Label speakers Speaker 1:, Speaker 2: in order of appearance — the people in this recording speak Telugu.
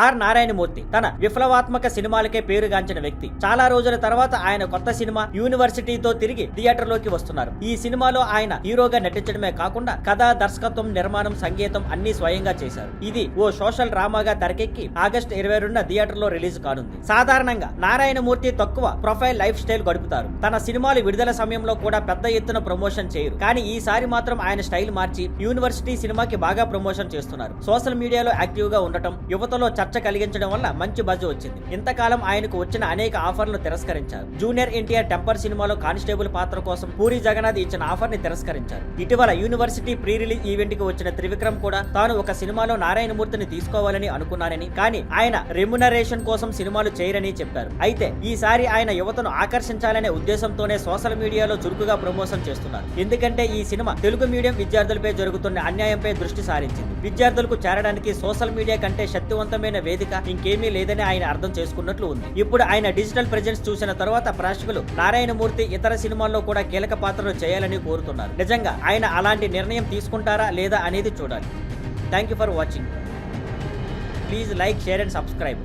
Speaker 1: ఆర్ నారాయణమూర్తి తన విప్లవాత్మక సినిమాలకే పేరుగాంచిన వ్యక్తి. చాలా రోజుల తర్వాత ఆయన కొత్త సినిమా యూనివర్సిటీతో తిరిగి థియేటర్లోకి వస్తున్నారు. ఈ సినిమాలో ఆయన హీరోగా నటించడమే కాకుండా కథ, దర్శకత్వం, నిర్మాణం, సంగీతం అన్ని స్వయంగా చేశారు. ఇది ఓ సోషల్ డ్రామాగా తెరకెక్కి ఆగస్టు 22న థియేటర్లో రిలీజ్ కానుంది. సాధారణంగా నారాయణమూర్తి తక్కువ ప్రొఫైల్ లైఫ్ స్టైల్ గడుపుతారు. తన సినిమాలు విడుదల సమయంలో కూడా పెద్ద ఎత్తున ప్రమోషన్ చేయరు. కానీ ఈసారి మాత్రం ఆయన స్టైల్ మార్చి యూనివర్సిటీ సినిమాకి బాగా ప్రమోషన్ చేస్తున్నారు. సోషల్ మీడియాలో యాక్టివ్ గా ఉండటం, యువతలో చర్చ కలిగించడం వల్ల మంచి బజ్ వచ్చింది. ఇంతకాలం ఆయనకు వచ్చిన అనేక ఆఫర్లను తిరస్కరించారు. జూనియర్ ఎన్టీఆర్ టెంపర్ సినిమాలో కానిస్టేబుల్ పాత్ర కోసం పూరి జగన్నాథ్ ఇచ్చిన ఆఫర్ ని తిరస్కరించారు. ఇటీవల యూనివర్సిటీ ప్రీ రిలీజ్ ఈవెంట్ కి వచ్చిన త్రివిక్రమ్ కూడా తాను ఒక సినిమాలో నారాయణమూర్తిని తీసుకోవాలని అనుకున్నానని, కానీ ఆయన రెమ్యునరేషన్ కోసం సినిమాలు చేయరని చెప్పారు. అయితే ఈసారి ఆయన యువతను ఆకర్షించాలనే ఉద్దేశంతోనే సోషల్ మీడియాలో చురుకుగా ప్రమోషన్ చేస్తున్నారు. ఎందుకంటే ఈ సినిమా తెలుగు మీడియం విద్యార్థులపై జరుగుతున్న అన్యాయంపై దృష్టి సారించింది. విద్యార్థులకు చేరడానికి సోషల్ మీడియా కంటే శక్తివంతమైన వేదిక ఇంకేమీ లేదని ఆయన అర్థం చేసుకున్నట్లు ఉంది. ఇప్పుడు ఆయన డిజిటల్ ప్రెజెన్స్ చూసిన తర్వాత ప్రేక్షకులు నారాయణమూర్తి ఇతర సినిమాల్లో కూడా కీలక పాత్రలు చేయాలని కోరుతున్నారు. నిజంగా ఆయన అలాంటి నిర్ణయం తీసుకుంటారా లేదా అనేది చూడాలి. Thank you for watching. Please like, share and subscribe.